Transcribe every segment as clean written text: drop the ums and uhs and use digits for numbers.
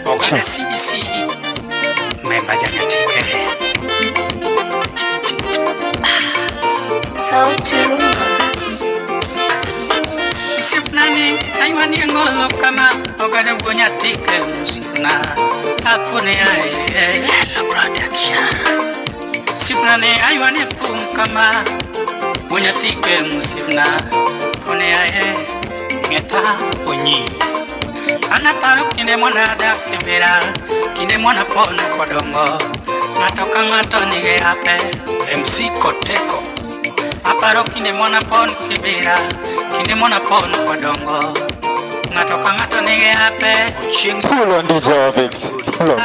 Okada CBC memba janyatike sauti Sipnani aiwani ngolo kama okada gonyatike musipna akune ae la production Sipnani aiwani pum kama gonyatike musipna kune ae ngeta onyi Anaparo kinde mwana da kibira kinde mwana pono kodongo Ngatoka ngato nige ape MC Koteko Aparo kinde mwana pono kibira kinde mwana pono kodongo Ngatoka ngato nige ape Pull on DJ Ovix. Pull on.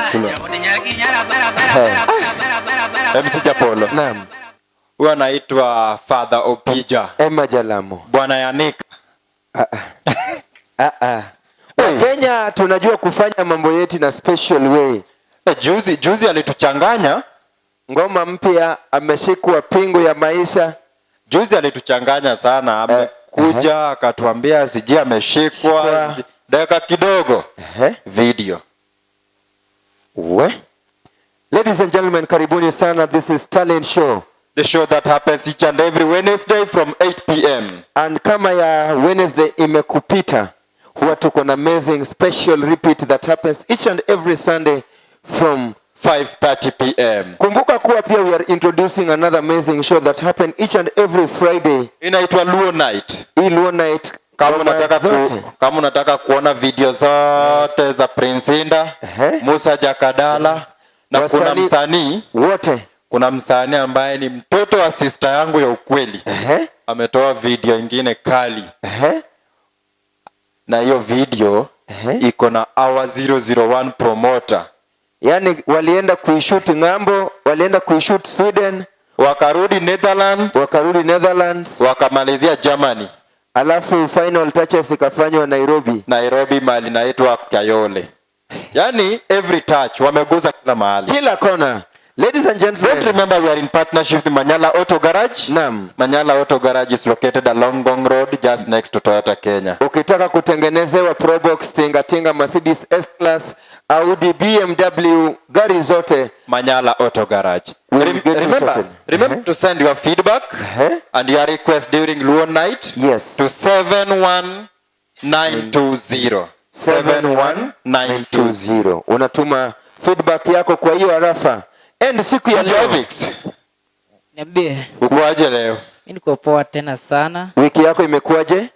MC Japolo. Naam. Huyu anaitwa Father Opija. Emma Jalamo. Bwana Yanika. Kenya tunajua kufanya mambo yetu na special way. Juzi alituchanganya. Ngoma mpya ameshikwa pingu ya maisha. Juzi alituchanganya sana. Amekuja akatuambia siji ameshikwa dakika kidogo. Video. Ladies and gentlemen, karibuni sana. This is Talent Show. The show that happens each and every Wednesday from 8 p.m. And kama ya Wednesday imekupita, huwa tuko na amazing special repeat that happens each and every Sunday from 5:30 p.m. Kumbuka kuwa pia we are introducing another amazing show that happen each and every Friday. Inaitwa Luo Night. Hii Luo Night kama unataka kuona video zote za Prince Inda, Musa Jakadala na wasani, kuna msanii wote. Kuna msanii ambaye ni mtoto wa sister yangu ya ukweli. Ametoa video ingine kali. Na hiyo video iko na our 001 promoter. Yani walienda kuishoot ngambo, walienda kuishoot Sweden, wakarudi Netherlands, wakamalizia Germany. Alafu final touches ikafanywa Nairobi mahali naitwa Kayole. Yani every touch wameguza kila mahali. Kila kona. Ladies and gentlemen, don't remember we are in partnership with Manyala Auto Garage. Naam. Manyala Auto Garage is located along Gong Road just next to Toyota Kenya. Ukitaka kutengenezewa Probox, tinga Mercedes S-Class, Audi, BMW, gari zote, Manyala Auto Garage. Remember to send your feedback and your request during Luo Night. Yes. To 71920. 71920. Unatuma feedback yako kwa hiyo arafa. And siku ya Javix. Niambie. Ukoaje leo? Mimi niko poa tena sana. Wiki yako imekuaje?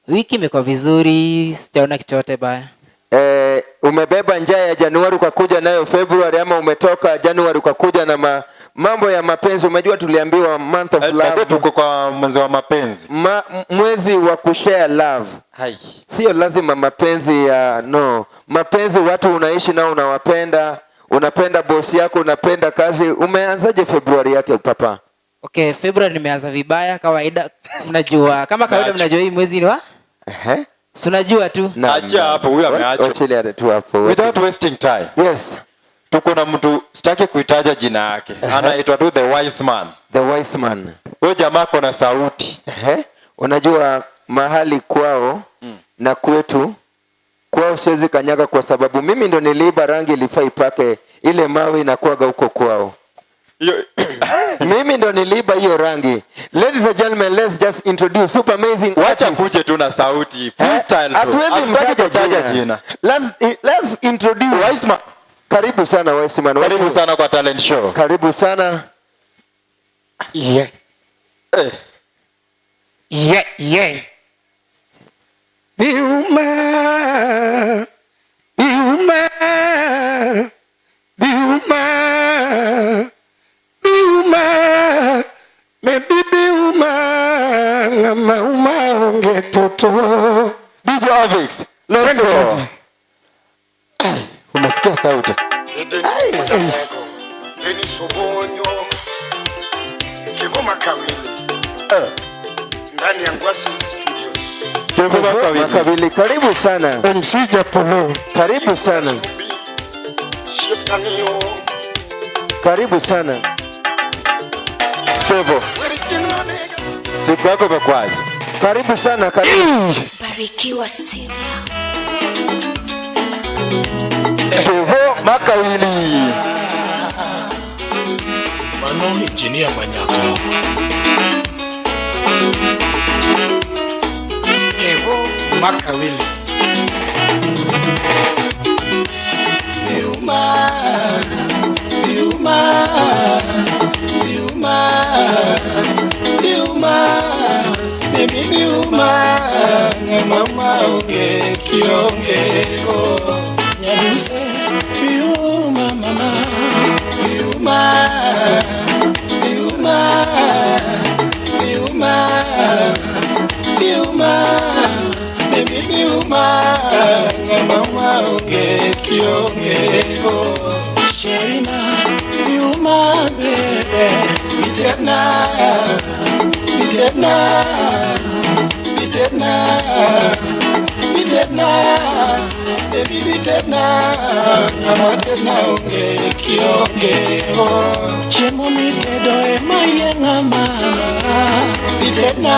Wiki imekuwa vizuri, sijaona kichote baya. Umebeba njaa ya Januari ukakuja nayo February, ama umetoka Januari ukakuja na mambo ya mapenzi? Umejua tuliambiwa month of love. Tuko kwa mwezi wa mapenzi. Mwezi wa kushare love. Hai. Sio lazima mapenzi ya mapenzi watu unaishi nao unawapenda. Unapenda boss yako, unapenda kazi. Umeanzaje Februari yake papa? Okay, Februari nimeanza vibaya kawaida. Mnajua kama kawaida mnajua hii mwezi ni wa? Unajua tu. Acha hapo, huyu ameacha. Acha tu hapo. Without wasting time. Yes. Tuko na mtu sitaki kuitaja jina yake. Anaitwa tu the wise man. The wise man. Huyo jamaa kona sauti. Unajua mahali kwao na kwetu kwao siwezi kanyaga kwa sababu mimi ndo niliiba rangi ilifaa ipake ile mawe inakuaga huko kwao. Mimi ndo niliiba hiyo rangi. Ladies and gentlemen, let's just introduce super amazing. Wacha kuje tu na sauti. Freestyle tu. Hatuwezi mtaja jina. Let's introduce Wise man. Karibu sana Wise man. Karibu sana kwa Talent Show. Karibu sana. Yeah. Yeah. Biuma, ngama unge toto. DJ Avix, let's go. Unasikia sauti? Denis Obonyo, Kivuma Kawili. Ndani ya Ngwasi Studios. Kivuma Kawili, karibu sana. MC Japolo, karibu sana. Karibu sana. Stevo. Siku yako imekwaje? Karibu sana, karibu. Barikiwa Studio. Stevo Makawili. Mano engineer Manyako. Stevo Makawili. Mama oge kiongeo nyaduse biuma mama biuma baby biuma mama oge kiongeo Sherina biuma bebe bitena baby bitena amatena onge kiongeo chemo mitedo e mayenga mama bitena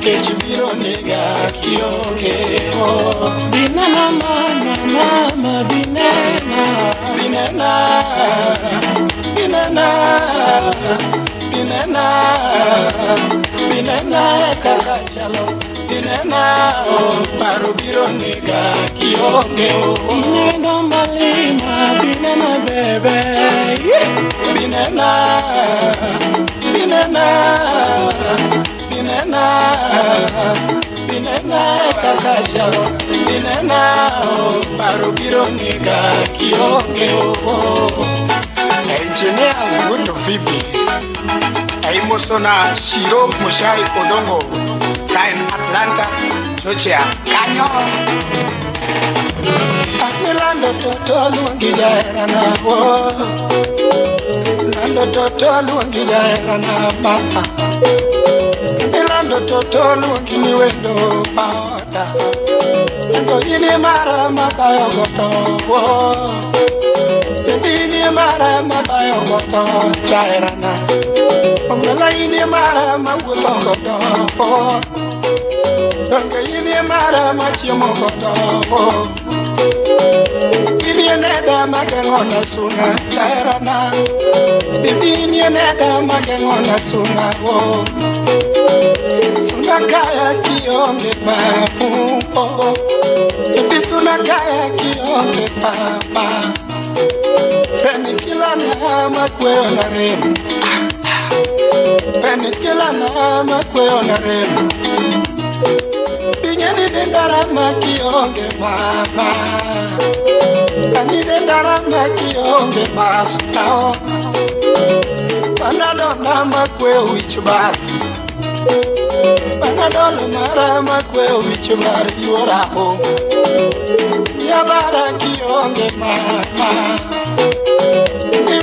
kechibiro nega kiongeo binana mama binena kakachalo binena paro biro nega kiongeo binena malima binena bebe binena kakachalo binena paro biro nega kiongeo engineer Lolwe Tv Aimosona Shiro Mushai Odongo Kain Atlanta Georgia Kanyo Lando Toto Luangijara na wo Lando Toto Luangijara na mama Lando Toto Luangini wendo paota Lando ini mara mabayo goto Bini mara mabayo goto chairana Ongala ini mara maguto goto Donge ini mara machimo goto Ini neda magengona suna chairana Bini neda magengona suna wo Suna kaya kionge papu Ibi suna kaya kionge papa Peni kila nama kweo na remu Peni kila nama kweo na remu Binyeni dendarama kionge mama Kani dendarama kionge pasao Panado nama kweo wichubar Panado marama kweo wichubar yuoraho Yabara kionge mama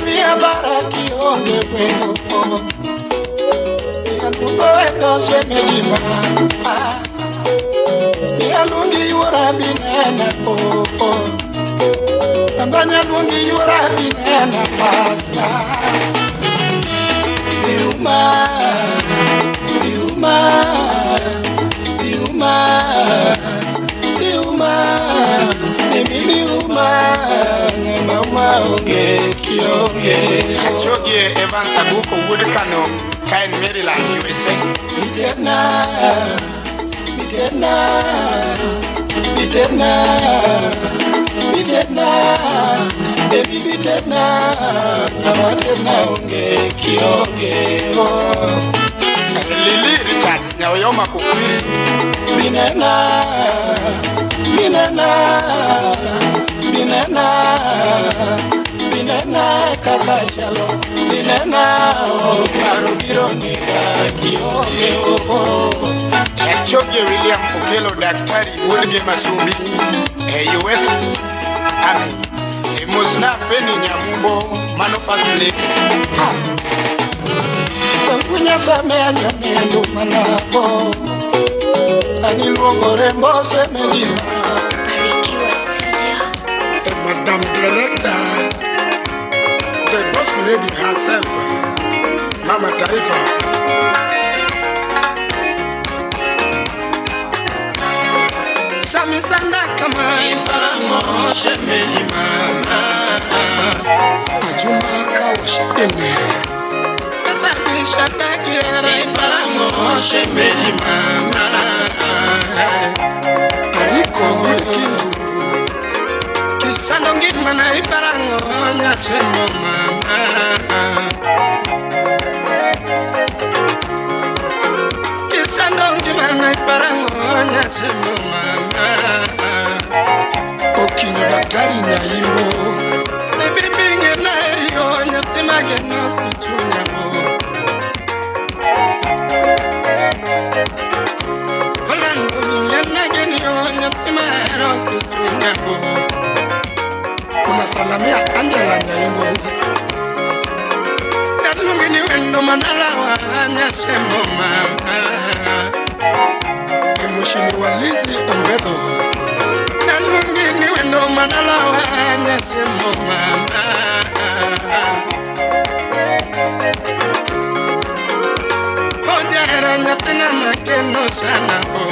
Mia baraki onge kwendo Yantungo endo semejima Yalungi yura binena popo Nambanya lungi yura binena pasta Mama onge kionge Achogie Evans Aguko Woodkano Kain Maryland USA Baby bitena Amatena onge kionge Lili Richards Nyaoyoma Kukwiri Binena kakachalo Binena Karubiro nika kionge Yachoge William Okelo Daktari Wulge Masumbi US Army Mosna Feni Nyamumbo Manofas Lake Kunya samea nyamendu manabo Aniluongo rembo semejima Madame Director, the boss lady herself, Mama Taifa. Kisanda kama iparango shemeji mama Ajuma kawashitene Kasabisha takiera iparango shemeji mama Aliko wikindu Kisanda ngimana iparango nyasemo mama Kisanda ngimana iparango nyasemo mama Okinyo daktari nyaimbo Ebibinge na erio nyatemage na kuchunyamo Holando bingenage niyo nyatemage kuchunyamo Unasalamia Angela nyaimbo Nanungi ni wendo manalawa nyasemo mama Emushimi walizi ombedo Nanungi ni wendo manalawa nyasemo mama Ojara nyatena makeno sana ho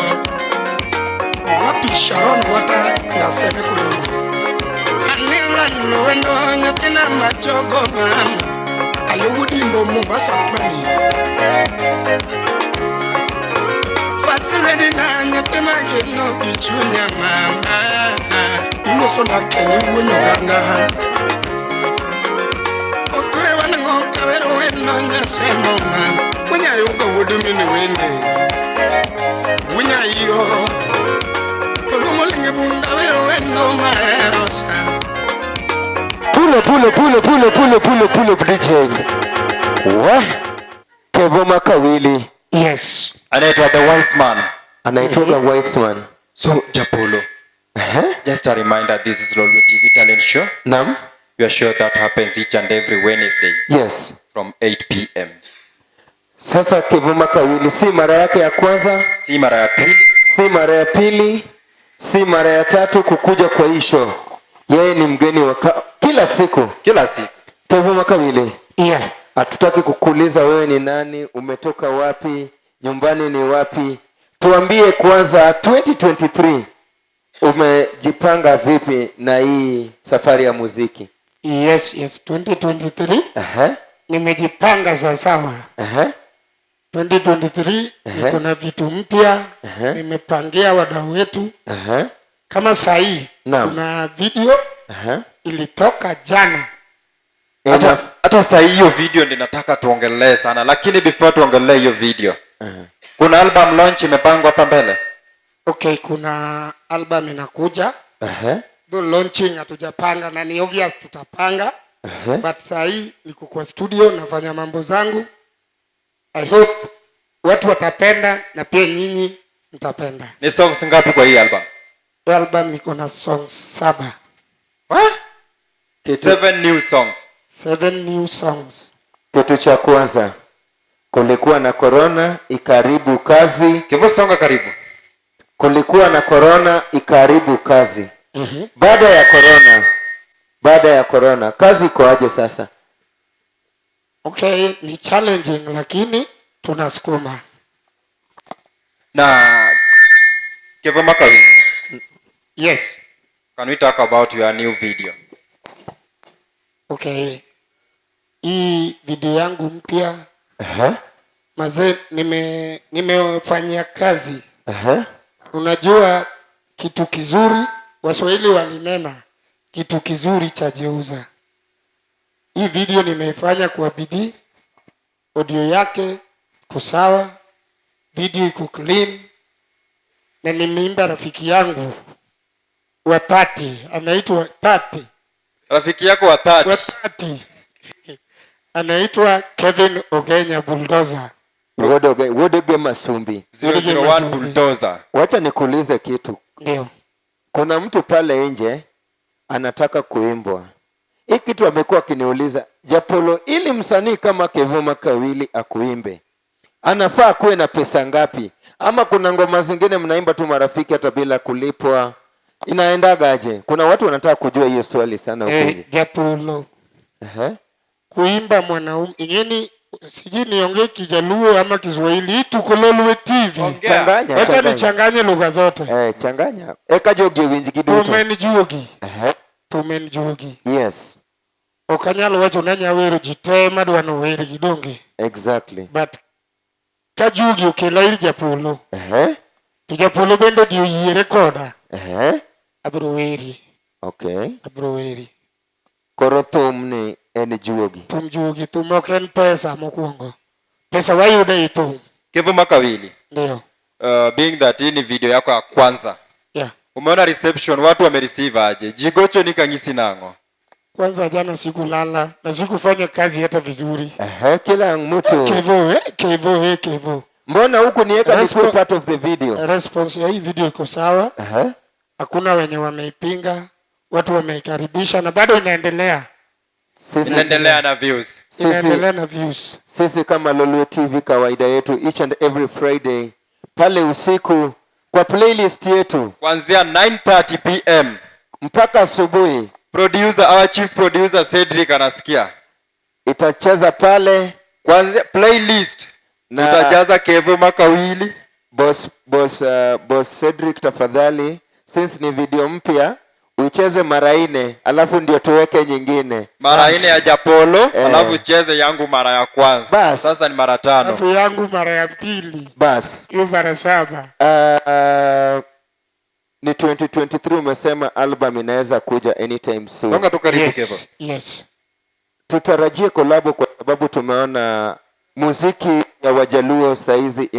Wapi Sharon wata nyaseme kulungu Anila wendo nyatena machogo mama Ayowudi mbo Mombasa pwani Fasiledi na nyatema geno kichunya mama Imoso na kenye uwenyogana Oture wanango kawero weno nyasemo mama Wenya yuka wudumini wende Wenya iyo Olumolinge bunda wero weno maerosa Pule DJ. Wa Kevo Makawili. Yes. Anaitwa the wise man. Anaitwa the wise man. So Japolo. Just a reminder, this is Lolwe TV talent show. Nam. We are sure that happens each and every Wednesday. Yes. From 8 p.m. Sasa Kevo Makawili si mara yake ya kwanza, Si mara ya pili, si mara ya pili, si mara ya tatu kukuja kwa hii show. Yeye ni mgeni wa kila siku. Kevo Makawili. Yeah. Hatutaki kukuuliza wewe ni nani, umetoka wapi, nyumbani ni wapi. Tuambie kwanza 2023 umejipanga vipi na hii safari ya muziki? Yes, 2023. Nimejipanga sawa. 2023 niko na vitu mpya. Nimepangia wadau wetu. Kama sahi kuna video ilitoka jana. Hata saa hiyo video ninataka tuongelee sana, lakini before tuongelee hiyo video kuna album launch imepangwa hapa mbele. Okay, kuna album inakuja. The launching hatujapanga na ni obvious tutapanga. But saa hii niko kwa studio nafanya mambo zangu. I hope watu watapenda na pia nyinyi mtapenda. Ni songs ngapi kwa hii album? Hii album iko na songs 7. What? 7 new songs. 7 new songs. Kitu cha kwanza, kulikuwa na corona ikaribu kazi. Kevo songa karibu. Kulikuwa na corona ikaribu kazi. Baada ya corona kazi iko aje sasa? Okay, ni challenging lakini tunasukuma. Na Kevo Makawili. Yes. Can we talk about your new video? Okay. Hii video yangu mpya. Mazee nimefanyia kazi. Unajua kitu kizuri, Waswahili walinena kitu kizuri cha jeuza. Hii video nimeifanya kwa bidii. Audio yake kusawa, video iko clean. Na nimeimba rafiki yangu wa 30, anaitwa 30. Rafiki yako wa 30. Anaitwa Kevin Ogenya Bulldozer. Wodege Masumbi. 001 Bulldozer. Wacha nikuulize kitu. Ndio. Kuna mtu pale nje anataka kuimbwa. Hii kitu amekuwa akiniuliza, Japolo, ili msanii kama Kevo Makawili akuimbe, anafaa kuwe na pesa ngapi? Ama kuna ngoma zingine mnaimba tu marafiki hata bila kulipwa? Inaendaga aje? Kuna watu wanataka kujua hiyo swali sana huko nje. Japolo. Kuimba mwanaume, ingeni Sijui niongee Kijaluo ama Kiswahili. Tuko Lolwe TV. Changanya. Wacha nichanganye lugha zote. Changanya. Eka jogi winji kiduto. Tumenjuogi. Tumenjuogi. Yes. Okanyalo wacho nanya wero jite madwano weri gidonge. Exactly. But kajugi okela ir japolo. To japolo bende ji oyiere koda. Abro weri. Okay. Abro weri. Koro thum ni en juogi. Thum juogi, thum ok en pesa mokwongo. Pesa wayude i thum. Kevo Makawili. Ndio. Being that hii ni video yako ya kwanza. Yeah. Umeona reception watu wamereceive aje? Jigocho ni kangisi nango. Kwanza jana sikulala na sikufanya kazi hata vizuri. Kila mtu. Kevo. Mbona huku niweka before part of the video? Response ya hii video iko sawa. Hakuna wenye wameipinga, watu wameikaribisha na bado inaendelea. Inaendelea na views. Inaendelea na views. Sisi kama Lolwe TV kawaida yetu each and every Friday pale usiku kwa playlist yetu kuanzia 9:30 PM mpaka asubuhi. Our chief producer Cedric anasikia. Itacheza pale kuanzia playlist na utajaza Kevo Makawili. Boss Cedric tafadhali, since ni video mpya ucheze mara 4 alafu ndio tuweke nyingine. Mara 4 ya Japolo alafu ucheze yangu mara ya kwanza. Bas. Sasa ni mara 5. Alafu yangu mara ya pili. Bas. Hiyo mara 7. Ni 2023 umesema album inaweza kuja anytime soon. Songa tu karibu Kevo. Yes. Tutarajie collab kwa sababu tumeona muziki ya Wajaluo saizi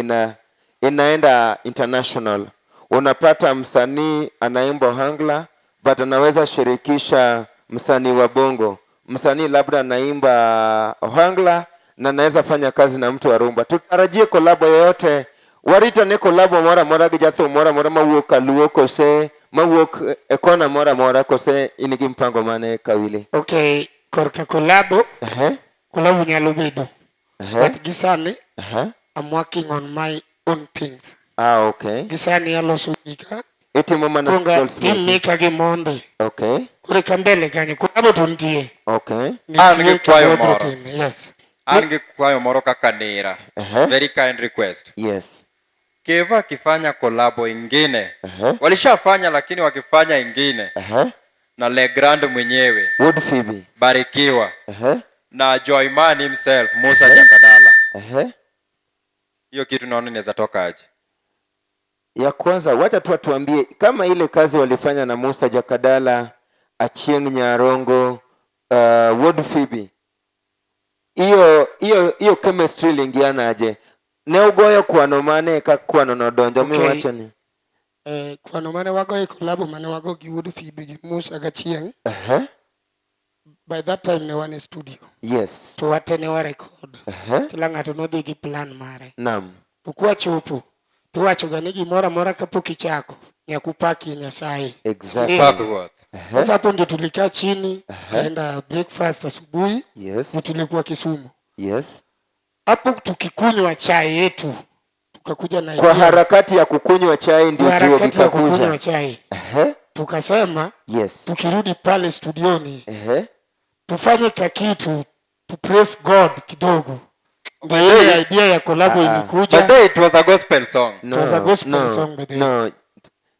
inaenda international. Unapata msanii anaimba Hangla but anaweza shirikisha msanii wa Bongo. Msanii labda anaimba Hangla na anaweza fanya kazi na mtu wa rumba. Tutarajie collab yoyote. Warita ne collab mora gijatho mora mawuok Luo kose mawuok ekona mora kose inigi mpango mane Kawili. Okay, korka collab. Collab nyalo bedo. But gisani I'm working on my own things. Okay. Gisani aloso gika. Iti mama na skills team nika gimonde. Okay. Kure kambele kanyo collab tuntie. Okay. Ange kwayo moro. Yes. Ange kwayo moro kaka nera. Very kind request. Yes. Kevo akifanya collab ingine. Walishafanya lakini wakifanya ingine. Na Legrand mwenyewe. Wood Phoebe. Barikiwa. Na Joyman himself, Musa Jakadala. Hiyo kitu naona inaweza toka aje. Ya kwanza wacha tu tuambie kama ile kazi walifanya na Musa Jakadala, Achieng Nyarongo, Wood Phoebe. Hiyo chemistry lingiana aje. Ne ugoyo kwano mane kwano nodonjo miwacho ni. Kwano mane wago collab mane wago gi Wood Phoebe gi Musa Gachieng. By that time ne wan studio. Yes. To watene wa record. Kila ngato nodhi gi plan mare. Naam. To kwa chopo. To wacho gani gimora mora kapok ichako. Nyakupaki Nyasaye. Exactly. Sasa hapo ndio tulikaa chini, kaenda breakfast asubuhi. Yes. Na tulikuwa Kisumu. Yes. Hapo tukikunywa chai yetu. Tukakuja na kwa harakati ya kukunywa chai ndio kukunywa chai. Tukasema yes. Tukirudi pale studioni. Tufanye kakitu to praise God kidogo. Ndio ile idea ya collab ilikuja. But it was a gospel song. It was a gospel song by the way. No.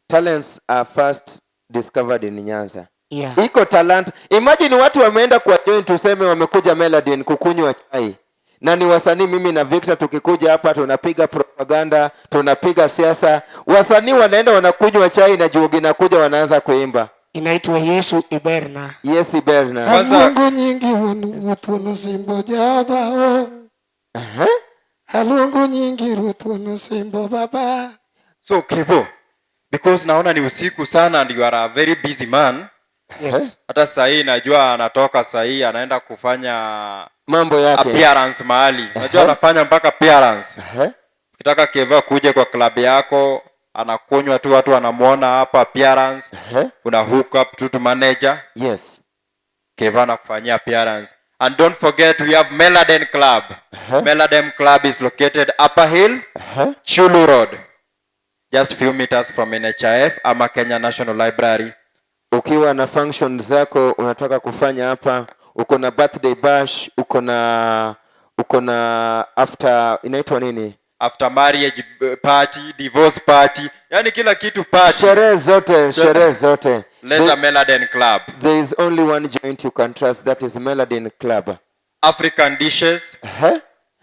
Talents are first discovered in Nyanza. Yeah. Iko talent. Imagine watu wameenda kwa joint tuseme wamekuja Melody kukunywa chai. Na ni wasanii mimi na Victor tukikuja hapa tunapiga propaganda, tunapiga siasa. Wasanii wanaenda wanakunywa chai na juogi na kuja wanaanza kuimba. Inaitwa Yesu Iberna. Yes Iberna. Halungu nyingi watu simbo jaba. Halungu nyingi watu simbo baba. So Kevo, because naona ni usiku sana and you are a very busy man. Yes. Hata sahi najua anatoka sahi anaenda kufanya mambo yake. Appearance mahali. Unajua anafanya mpaka appearance. Ukitaka Kevo kuje kwa club yako, anakunywa tu watu wanamuona hapa appearance. Una hook up to manager. Yes. Kevo anakufanyia appearance. And don't forget we have Meladen Club. Meladen Club is located Upper Hill, Chulu Road. Just few meters from NHIF ama Kenya National Library. Ukiwa na function zako unataka kufanya hapa, uko na birthday bash, uko uko na after inaitwa nini? After marriage party, divorce party, yani kila kitu party. Sherehe zote. Leta Meladen Club. There is only one joint you can trust, that is Meladen Club. African dishes,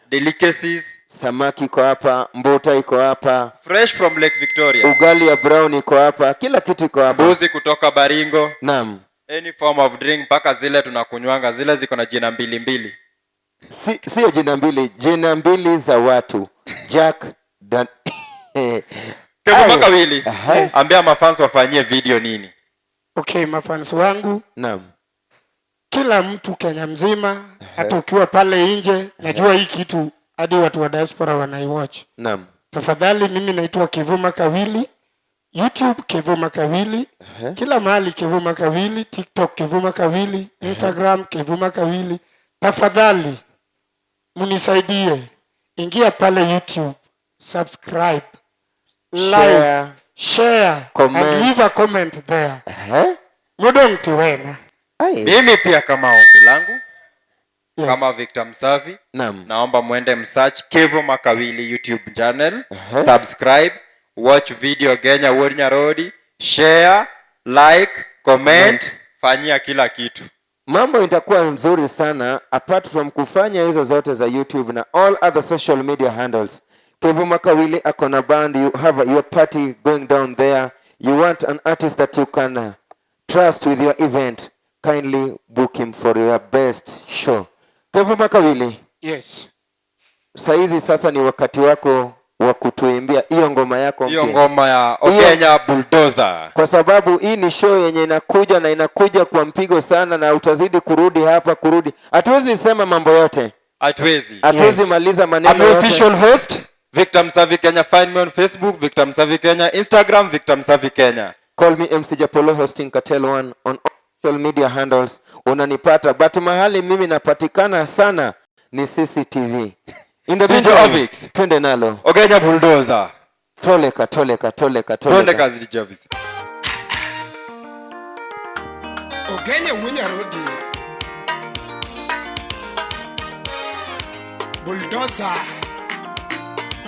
delicacies, samaki iko hapa, mbuta iko hapa, fresh from Lake Victoria, ugali ya brown iko hapa, kila kitu iko hapa, mbuzi kutoka Baringo. Naam. Any form of drink, mpaka zile tunakunywanga, zile ziko na jina mbili. Sio jina mbili za watu. Jack Dan Yes. Ambia mafans wafanyie video nini? Okay, mafans wangu. Naam. Kila mtu Kenya mzima, hata ukiwa pale nje, najua hii kitu hadi watu wa diaspora wanaiwatch. Naam. Tafadhali, mimi naitwa Kivuma Kawili, YouTube Kivuma Kawili, kila mahali Kivuma Kawili, TikTok Kivuma Kawili, Instagram Kivuma Kawili. Tafadhali munisaidie, ingia pale YouTube, subscribe, like, share, comment, and leave a comment there. Mudonti wena. Mimi pia kama ombi langu, Yes. kama Victor Msavi, Naam. naomba muende msearch Kivuma Kawili YouTube channel, subscribe, watch video Kenya Wonya Road, share, like, comment, fanyia kila kitu. Mambo itakuwa nzuri sana apart from kufanya hizo zote za YouTube na all other social media handles. Kivuma Kawili akona band, you have your party going down there. You want an artist that you can trust with your event. Kindly book him for your best show. Kivuma Kawili. Yes. Saizi sasa ni wakati wako wa kutuimbia hiyo ngoma yako mpya. Hiyo ngoma ya Okenya Bulldozer. Kwa sababu hii ni show yenye inakuja kwa mpigo sana, na utazidi kurudi hapa. Hatuwezi sema mambo yote. Hatuwezi maliza maneno yote. I'm official host Victor Msavi Kenya. Find me on Facebook Victor Msavi Kenya, Instagram Victor Msavi Kenya. Call me MC Japolo hosting Cartel 1 on social media handles. Unanipata, but mahali mimi napatikana sana ni CCTV. In the DJ Ovix. Twende nalo. Okenya Bulldozer. Toleka. Twende kazi DJ Ovix. Okenya Wonya Road. Bulldozer.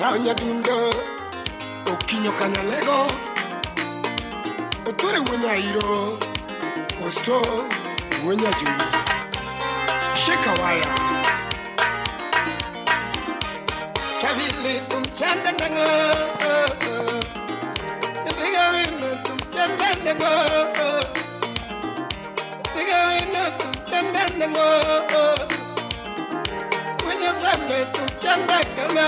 Raunya dundo. Okinyo Kanyalego. Otore Wonya Iro. Osto Wonya Juli. Sheka waya. Kavili tumchanda nango. Diga wino tumchanda nango. Diga wino tumchanda nango. Wenye sabe tumchanda kama.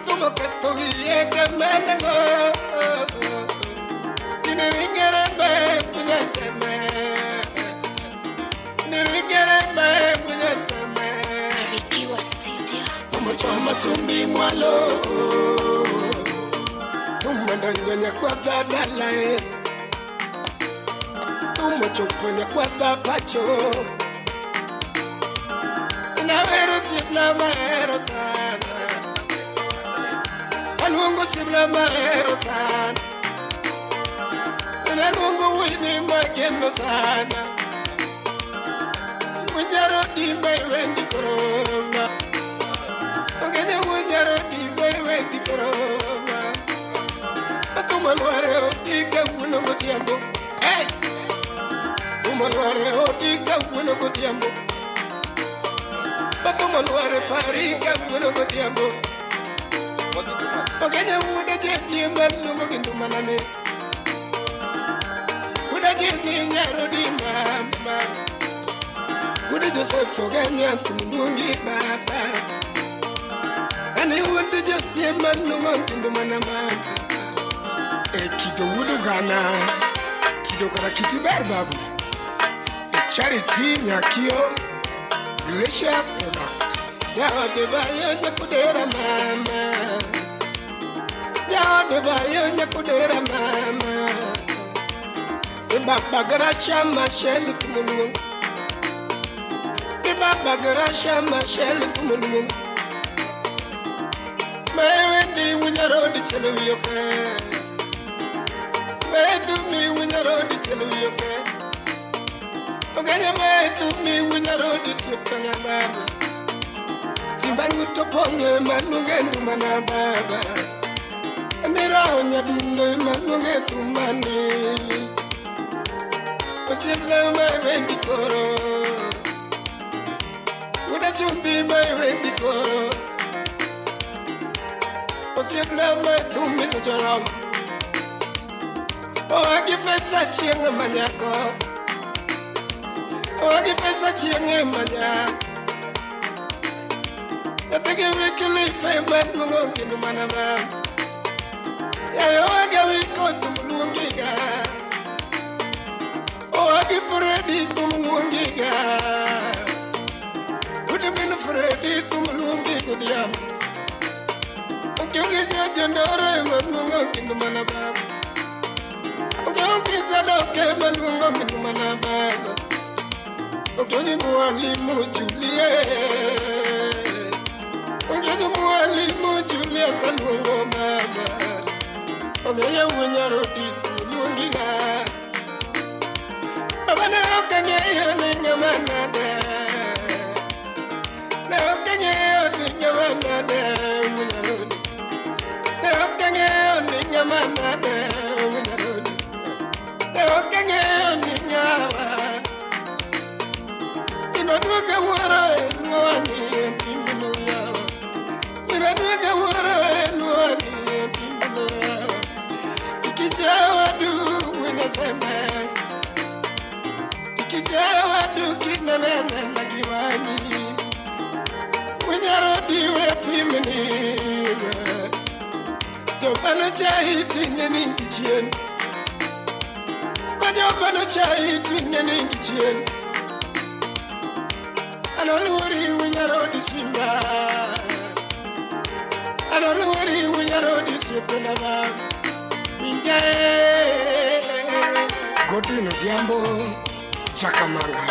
Tumo katowiye kama nango. Niringere me punya seme. Niringere me punya seme. Barikiwa Studio. Choma sumbi mwalo tumandanganya kwa dadala tumochokonya kwa dapacho inawero sibla maero sana alungu sibla maero sana inalungu wini magendo sana Wonya di mai wendi koroma Okenya Wonya di mai wendi koroma Atumalware odiga wuno gotiambo Hey Tumalware odiga wuno gotiambo Atumalware pariga wuno gotiambo Okenya wuno jeni mbalungo kindumanane Wuno jeni nyaro di mama Wuno Joseph Okenya tumungi baba Ani wuno Joseph mbalungo kindumanama Kido wudu gana Kido kara kiti babu Charity nyakio Glacier product Jao de bayo nyakudera mama Jao de bayo nyakudera mama Ibaba gara chama sheli kumunungu Ibaba gara chama sheli kumunungu Mewendi Wonya Road chelewioke Medu mi Wonya Road chelewioke Okenya medu mi Wonya Road sipanya mama ponge manunge ndumana baba Mira onya dundo manunge tumani Osibla wendi koro Uda sumbi wendi koro Osibla tumi sojoram O agi pesa chienga manyako O agi pesa chienga manyako I think we can live famous Mungi no manama. Ya yo aga we go to Mungiga. Oh, I give Freddy to Mungiga. Would have been Freddy to Mungiga. Okay, you generate Mungi no manama. Okay, I don't care Mungi no manama. Okay, you want Juliet. Oye mwalimu Julius Alungo mama Oye unyarodi tulungiga Baba na okanye yoninga manade Na okanye yoninga manade unyarodi Na okanye yoninga manade unyarodi Na okanye yoninga wa Inoduga wara nwani Pimino yawa Imenuga wara nwani Pimino yawa Ikijawa du wineseme Ikijawa du kinanene nagiwani Winyarodi we pimini Jobano chahiti neningi chien Majobano chahiti neningi chien Analuri winyarodi simba Analuri winyarodi sipenaba Minjae Godwin Odhiambo Chakamanga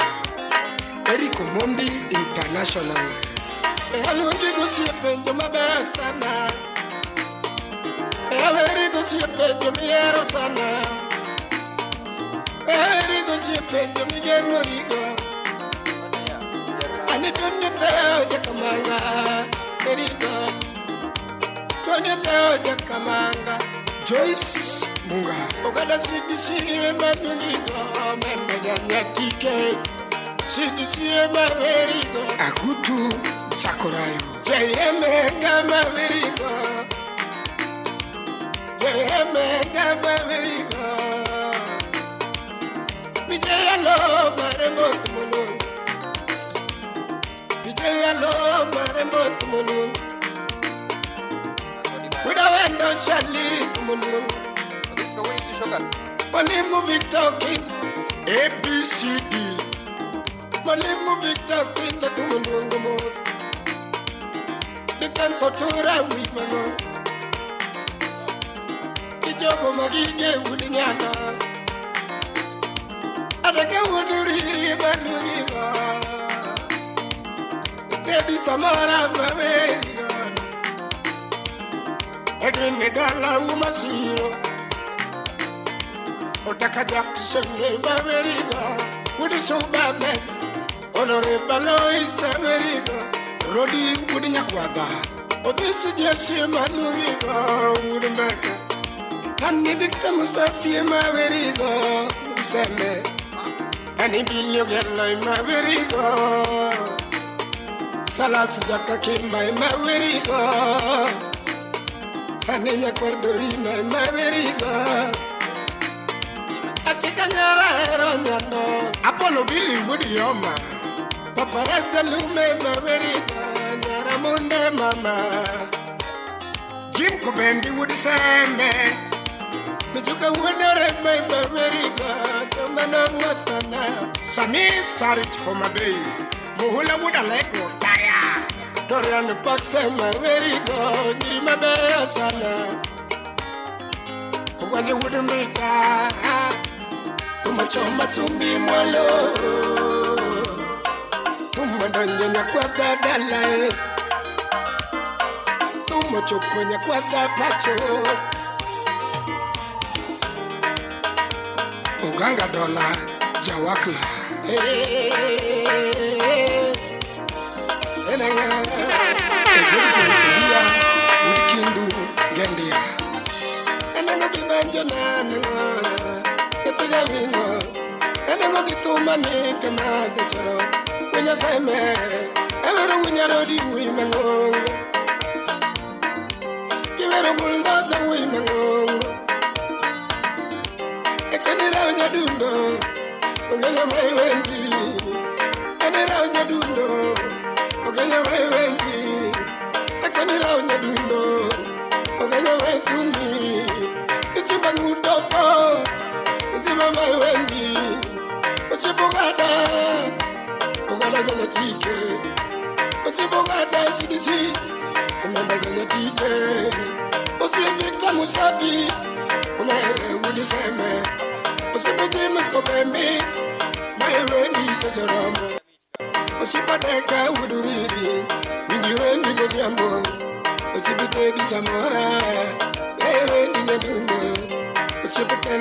Eriko Mondi International Alundi gusiepenjo mabaya sana Eriko siepenjo miero sana Eriko siepenjo migeno rigo Ani tunye teo jakamanga Eriko Tunye teo jakamanga Joyce Munga Ogada sidisiye madunigo Membe nyanyatike Sidisiye maverigo Akutu Chakorayo Jayeme maverigo Jayeme maverigo Vijaya lo maremo tumulungu Vijaya lo maremo tumulungu Udawendo chali tumulungu Mwalimu Victor King ABCD Mwalimu Victor King da tumulungu mos Likanso tura wimano Ijogo magige ulinyana Adake uduriri manurigo Dedi samara maverigo Edwin Gala umasiro Otaka Jackson maverigo Udi Subame Honorable Lois Maverigo Rodi Udi Nyakwada Odisi Jesse Manurigo Udi Maka Hani Victor Musafi Maverigo Udi Seme Hani Bilio Gela Maverigo Salas Jaka Kimba Maverigo Hani Nyakwardori Maverigo Achika Nyara Heronyano Apollo Billy Woody Yoma Paparazza Lume Maverigo Nyara Munde Mama Jim Kobendi Woody Seme Mijuka Wunere Maverigo Tomana Wasana Sami Starich Homa Bay Muhula Wooda Lego Taya Dorian Paxe Maverigo Nirima Bay Sana Wanye Woody Mika Tumachoma sumbi mwalo Tumadonye nyakwada dalai Tumachokwe nyakwada pacho Uganga dola jawakla Enanga mani kamaze choro winya seme evero winya rodi wimango kivero muldaza wimango ekenira winya dundo ungenya mai wendi ekenira winya dundo ungenya mai wendi ekenira winya dundo ungenya mai tumi isimba ngudopo isimba mai wendi Usibogada, ogala jana tike. Usibogada sidisi, umanda jana tike. Usibika musafi, umae seme. Usibijime kopembi, maeweni sajaramo. Usibadeka uduriri, minjiweni godiambo. Usibite di samora,